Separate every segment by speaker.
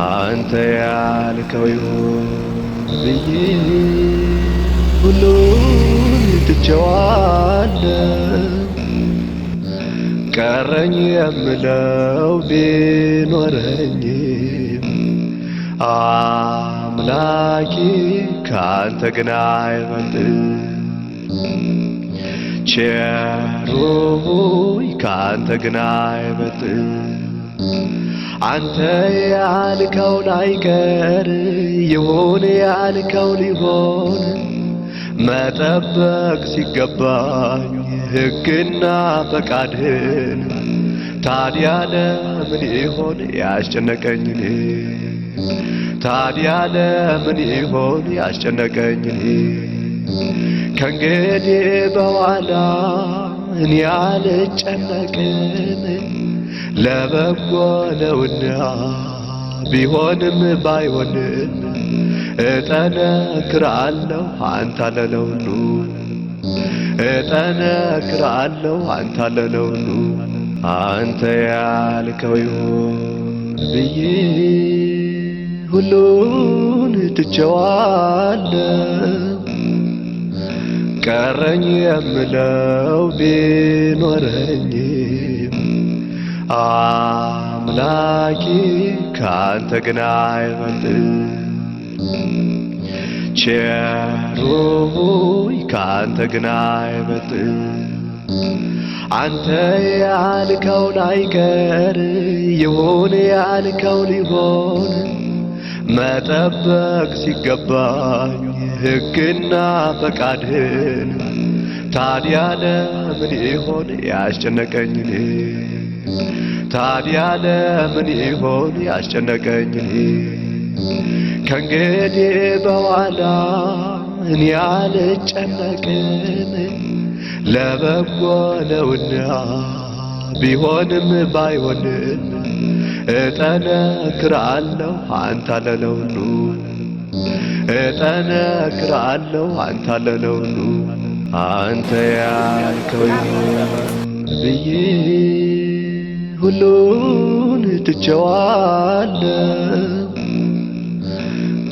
Speaker 1: አንተ ያልከው ይሁን ብዬ ሁሉን ትቼዋለሁ። ቀረኝ የምለው ቢኖረኝም አምላኬ ካንተ ግን አይበልጥም። ቸሩ ሆይ ካንተ ግን አይበልጥም። አንተ ያልከው ላይቀር ይሁን ያልከው ሊሆን መጠበቅ ሲገባኝ ሕግና ፈቃድህን ታዲያ ለምን ይሆን ያስጨነቀኝ? ታዲያ ለምን ይሆን ያስጨነቀኝ? ከእንግዲህ በኋላ እኔ አልጨነቅም። ለበጎ ነውና ቢሆንም ባይሆንም እጠነክራለሁ አንተ አለለው ሁሉ እጠነክራለሁ አንተ አለለው ሁሉ። አንተ ያልከው ይሁን ብዬ ሁሉን ትቼዋለሁ። ቀረኝ የምለው ቢኖረኝም አምላኬ ካንተ ግን አይበልጥም። ቸሩ ሆይ ካንተ ግን አይበልጥም። አንተ ያልከው ላይቀር ይሁን ያልከው ሊሆን መጠበቅ ሲገባኝ ሕግና ፈቃድህን ታዲያ ለምን ይሆን ያስጨነቀኝ? ታዲያ ለምን ይሆን ያስጨነቀኝ? ከእንግዲህ በኋላ እኔ አልጨነቅም። ለበጎ ነውና ቢሆንም ባይሆንም እጠነክራለሁ አንተ አለለው ሁሉ እጠነክራለሁ አንተ አለለው ሁሉ። አንተ ያልከው ይሁን ብዬ ሁሉን ትቼዋለሁ።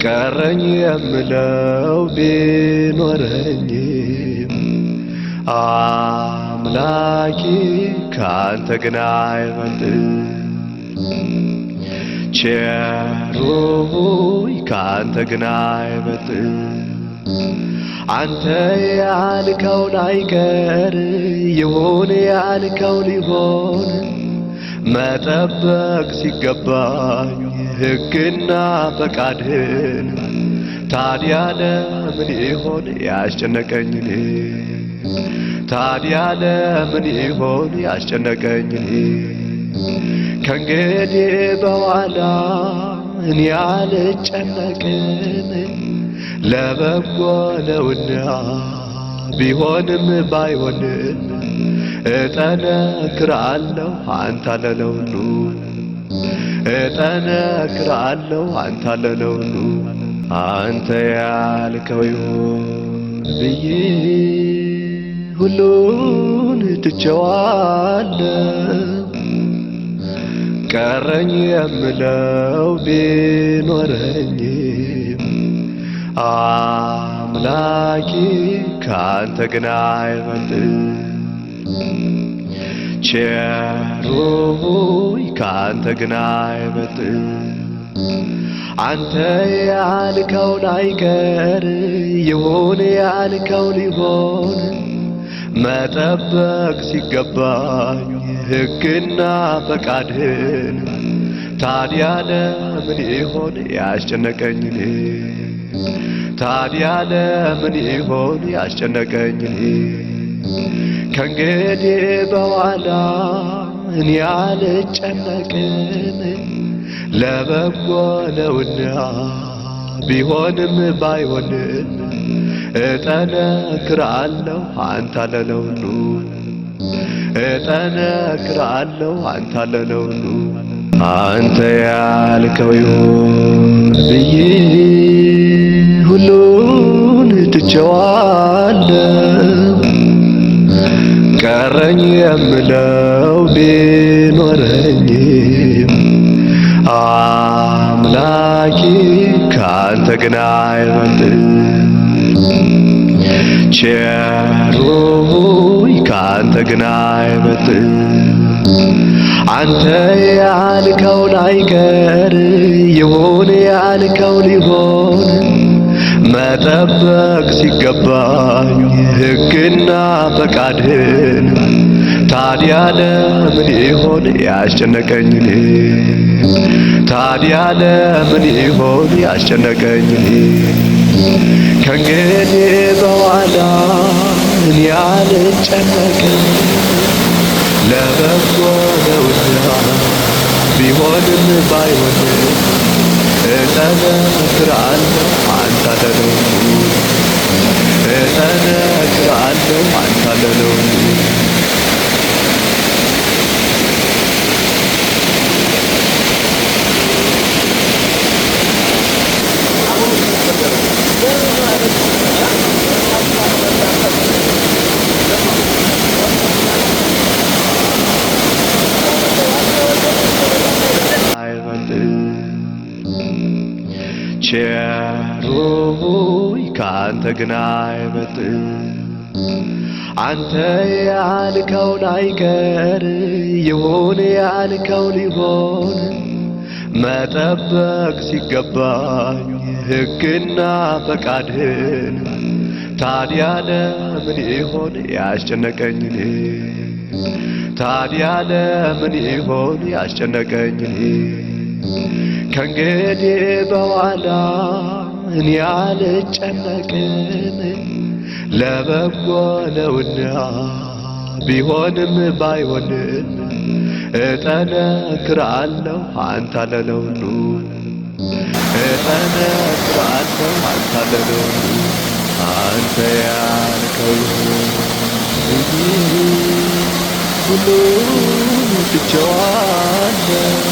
Speaker 1: ቀረኝ የምለው ቢኖረኝም አምላኬ ካንተ ግን አይበልጥም። ቸሩ ሆይ ካንተ ግን አይበልጥም። አንተ ያልከው ላይቀር ይሁን ያልከው ሊሆን መጠበቅ ሲገባኝ ሕግና ፈቃድህን ታዲያ ለምን ይሆን ያስጨነቀኝ? ታዲያ ለምን ይሆን ያስጨነቀኝ? ከእንግዲህ በኋላ እኔ አልጨነቅም። ለበጎ ነውና ቢሆንም ባይሆንም እጠነክራለሁ አንተ አለለው ሁሉ እጠነክራለሁ አንተ አለለው ሁሉ። አንተ ያልከው ይሁን ብዬ ሁሉን ትቼዋለሁ። ቀረኝ የምለው ቢኖረኝም አምላኬ ካንተ ግን አይበልጥም። ቸሩ ሆይ ካንተ ግን አይበልጥም። አንተ ያልከው ላይቀር ይሁን ያልከው ሊሆን መጠበቅ ሲገባኝ ሕግና ፈቃድህን ታዲያ ለምን ይሆን ያስጨነቀኝ? ታዲያ ለምን ይሆን ያስጨነቀኝ? ከእንግዲህ በኋላ እኔ አልጨነቅም። ለበጎ ነውና ቢሆንም ባይሆንም እጠነክራለሁ አንተ አለለው ሁሉ እጠነክራለሁ አንተ አለለው ሁሉ። አንተ ያልከው ይሁን ብዬ ሁሉን ትቼዋለሁ። ቀረኝ የምለው ቢኖረኝም አምላኬ አምላኬ ካንተ ግን አይበልጥም። ቸሩ ሆይ ካንተ ግን አይበልጥም። አንተ ያልከው ላይቀር ይሁን ያልከው ሊሆን መጠበቅ ሲገባኝ ሕግና ፈቃድህን ታዲያ ለምን ይሆን ያስጨነቀኝ? ታዲያ ለምን ይሆን ያስጨነቀኝ? ከእንግዲህ በኋላ እኔ አልጨነቅም፣ ለበጎ ነውና ቢሆንም ባይሆንም እጠነክራለሁ አንተ አለነው፣ እጠነክራለሁ አንተ አለነው። ቸሩ ሆይ ካንተ ግን አይበልጥም። አንተ ያልከው ላይቀር ይሁን ያልከው ሊሆን መጠበቅ ሲገባኝ ሕግና ፈቃድህን ታዲያ ለምን ይሆን ያስጨነቀኝ? ታዲያ ለምን ይሆን ያስጨነቀኝ? ከእንግዲህ በኋላ እኔ አልጨነቅም፣ ለበጎ ነውና ቢሆንም ባይሆንም እጠነክራለሁ አንተ አለነው፣ እጠነክራለሁ አንተ አለነው። አንተ ያልከው ይሁን ሁሉን ትቼዋለሁ፣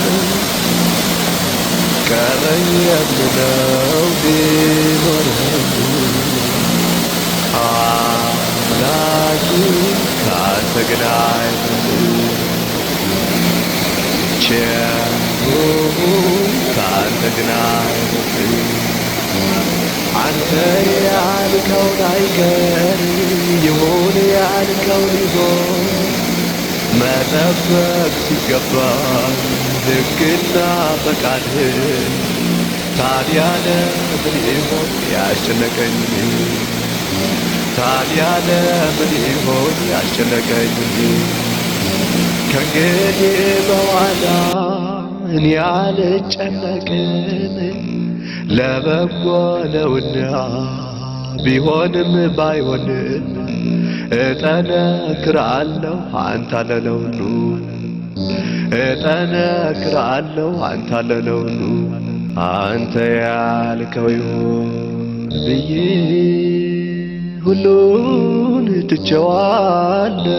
Speaker 1: ቀረኝ የምለው ቢኖረኝ አምላኬ ካንተ ግን አይበልጥም። ቸሩ ካንተ ግን አይበልጥም። አንተ ያልከው ላይቀር ይሁን ያልከው ሊሆን መጠበቅ ሲገባኝ ሕግና ፈቃድህን ታዲያ ለምን ይሆን ያስጨነቀኝ? ታዲያ ለምን ይሆን ያስጨነቀኝ? ከእንግዲህ በኋላ እኔ አልጨነቅም፣ ለበጎ ነውና ቢሆንም ባይሆንም እጠነክራለሁ አንተ አለነው፣ እጠነክራለሁ አንተ አለነው። አንተ ያልከው ይሁን ብዬ ሁሉን ትቼዋለሁ፣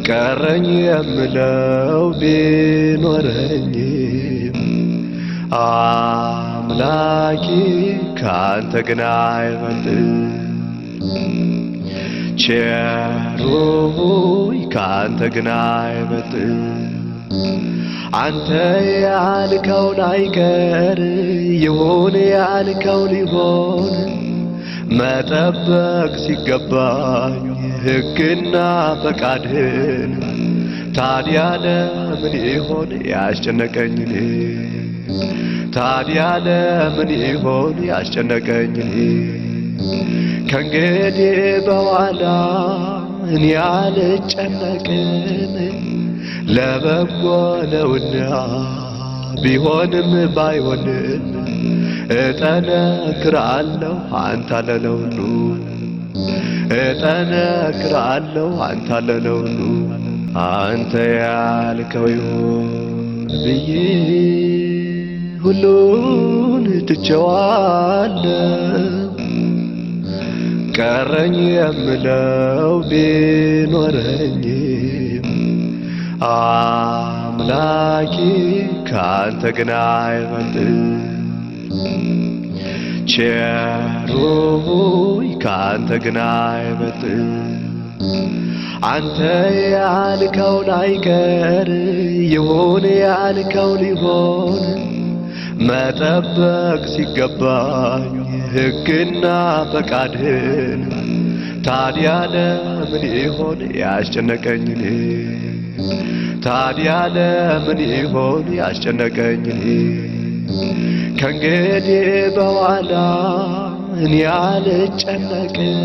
Speaker 1: ቀረኝ የምለው ቢኖረኝም አምላኬ ካንተ ግን አይበልጥም። ቸሩ ሆይ ካንተ ግን አይበልጥም። አንተ ያልከው ላይቀር ይሁን ያልከው ሊሆን መጠበቅ ሲገባኝ ሕግና ፈቃድህን ታዲያ ለምን ይሆን ያስጨነቀኝ? ታዲያ ለምን ይሆን ያስጨነቀኝ? ከእንግዲህ በኋላ እኔ አልጨነቅም፣ ለበጎ ነውና ቢሆንም ባይሆንም እጠነክራለሁ አንተ አለነው፣ እጠነክራለሁ አንተ አለነው። አንተ ያልከው ይሁን ብዬ ሁሉን ትቼዋለሁ፣ ቀረኝ የምለው ቢኖረኝም አምላኬ ካንተ ግን አይበልጥም። ቸሩ ሆይ ካንተ ግን አይበልጥም። አንተ ያልከውን አይቀር ይሁን ያልከው ሊሆን መጠበቅ ሲገባኝ ሕግና ፈቃድህን ታዲያ ለምን ይሆን ያስጨነቀኝ እኔ ታዲያ ለምን ይሆን ያስጨነቀኝ እኔ ከእንግዲህ በኋላ እኔ አልጨነቅም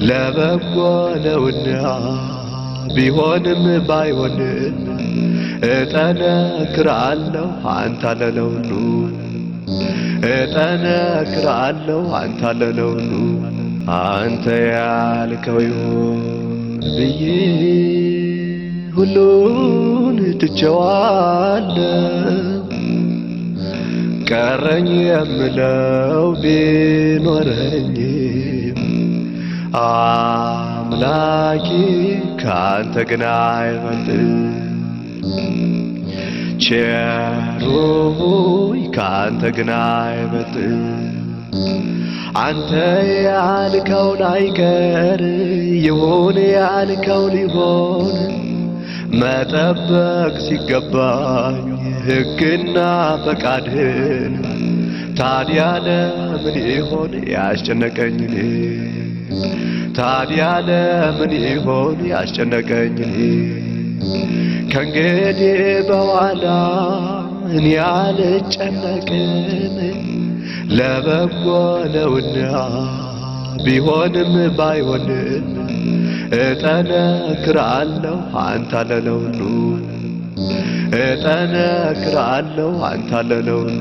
Speaker 1: ለበጎ ነውና ቢሆንም ባይሆንም እጠነክራለሁ አንተ ለለውኑ እጠነክራለሁ አንተ ለለውኑ አንተ ያልከው ይሁን ብዬ ሁሉን ትቼዋለሁ ቀረኝ የምለው ቢኖረኝም አምላኬ ካንተ ግን አይበልጥም ቸሩ ሆይ ካንተ ግን አይበልጥም አንተ ያልከውን አይቀር ይሁን ያልከው ሊሆን መጠበቅ ሲገባኝ ሕግና ፈቃድህን ታዲያ ለምን ይሆን ያስጨነቀኝ እኔ ታዲያ ለምን ይሆን ያስጨነቀኝ እኔ ከእንግዲህ በኋላ እኔ አልጨነቅም ለበጎ ነውና ቢሆንም ባይሆንም እጠነክራለሁ አንተ ለለውኑ እጠነክራለሁ አንተ ለለውኑ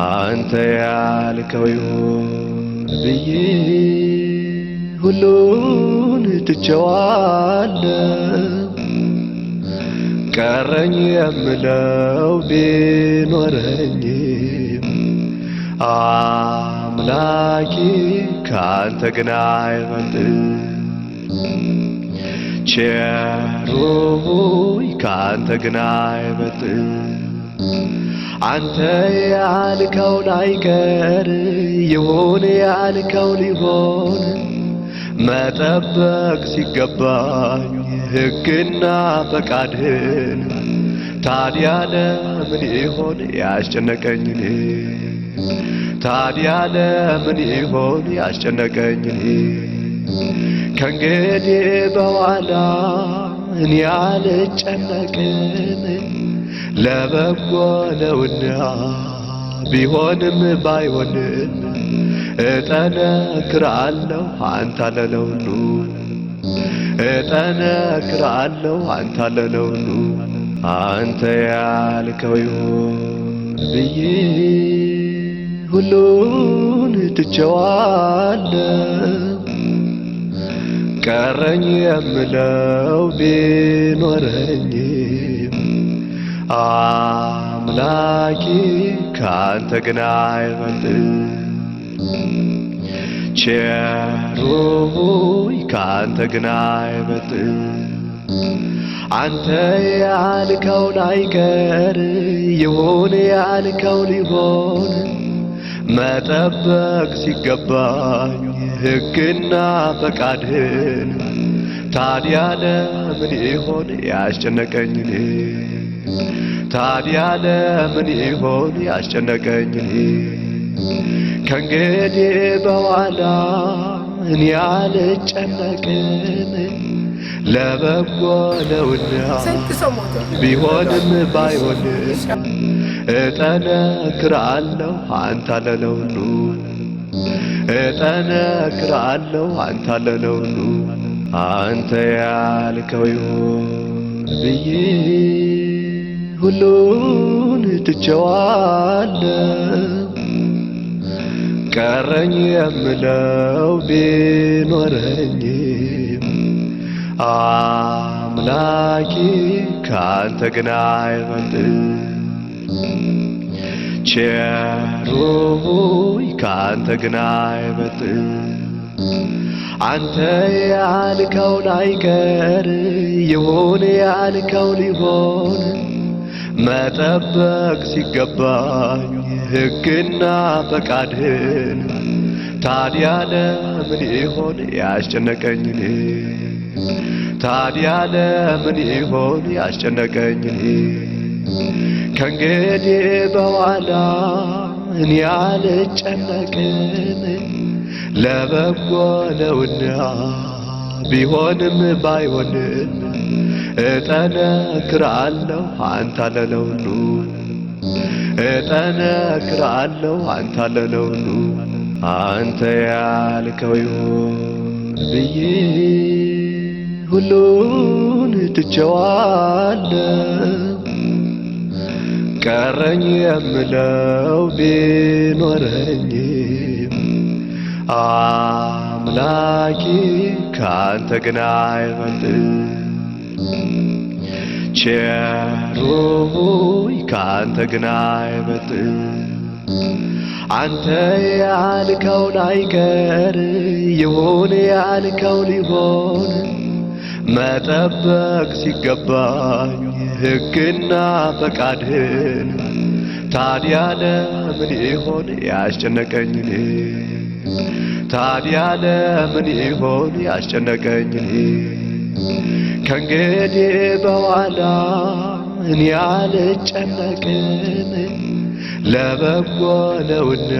Speaker 1: አንተ ያልከው ይሁን ብዬ ሁሉን ትቼዋለሁ ቀረኝ የምለው ቢኖረኝም አምላኬ ካንተ ግን አይበልጥም ቸሩ ሆይ ካንተ ግን አይበልጥም አንተ ያልከውን አይቀር ይሁን ያልከው ሊሆን መጠበቅ ሲገባኝ ሕግና ፈቃድህን ታዲያ ለምን ይሆን ያስጨነቀኝ እኔ ታዲያ ለምን ይሆን ያስጨነቀኝ እኔ ከእንግዲህ በኋላ እኔ አልጨነቅም ለበጎ ነውና ቢሆንም ባይሆንም እጠነክራለሁ አንተ ለለውኑ እጠነክራለሁ አንተ ለለውኑ አንተ ያልከው ይሁን ብዬ ሁሉን ትቼዋለሁ ቀረኝ የምለው ቢኖረኝም አምላኬ ካንተ ግን አይበልጥም ቸሩ ሆይ ካንተ ግን አይበልጥም አንተ ያልከውን አይቀር ይሁን ያልከው ሊሆን መጠበቅ ሲገባኝ ሕግና ፈቃድህን ታዲያ ለምን ይሆን ያስጨነቀኝ እኔ ታዲያ ለምን ይሆን ያስጨነቀኝ እኔ ከእንግዲህ በኋላ እኔ አልጨነቅም ለበጎ ነውና ቢሆንም ባይሆንም እጠነክራለሁ አንተ ለለውኑ እጠነክራለሁ አንተ ለለውኑ አንተ ያልከው ይሁን ብዬ ሁሉን ትቼዋለሁ ቀረኝ የምለው ቢኖረኝም አምላኬ ካንተ ግን አይበልጥም ቸሩ ሆይ ካንተ ግን አይበልጥም አንተ ያልከውን አይቀር ይሁን ያልከው ሊሆን መጠበቅ ሲገባኝ ሕግና ፈቃድህን ታዲያ ለምን ይሆን ያስጨነቀኝ ታዲያ ለምን ይሆን ያስጨነቀኝ ከእንግዲህ በኋላ እኔ አልጨነቅም ለበጎ ነውና ቢሆንም ባይሆንም እጠነክራለሁ አንተ ለለውኑ እጠነክራለሁ አንተ ለለውኑ አንተ ያልከው ይሁን ብዬ ሁሉን ትቼዋለሁ ቀረኝ የምለው ቢኖረኝም አምላኬ ካንተ ግን አይበልጥም ቸሩ ሆይ ካንተ ግን አይበልጥም አንተ ያልከው ላይቀር ይሁን ያልከው ሊሆን መጠበቅ ሲገባኝ ሕግና ፈቃድህን ታዲያ ለምን ይሆን ያስጨነቀኝ ታዲያ ለምን ይሆን ያስጨነቀኝ ከእንግዲህ በኋላ እኔ አልጨነቅም ለበጎ ነውና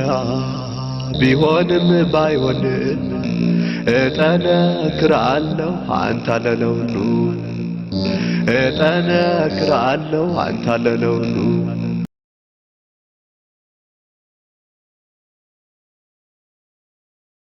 Speaker 1: ቢሆንም ባይሆንም እጠነክራለሁ አንተ ለለውኑ እጠነክራለሁ አንተ ለለውኑ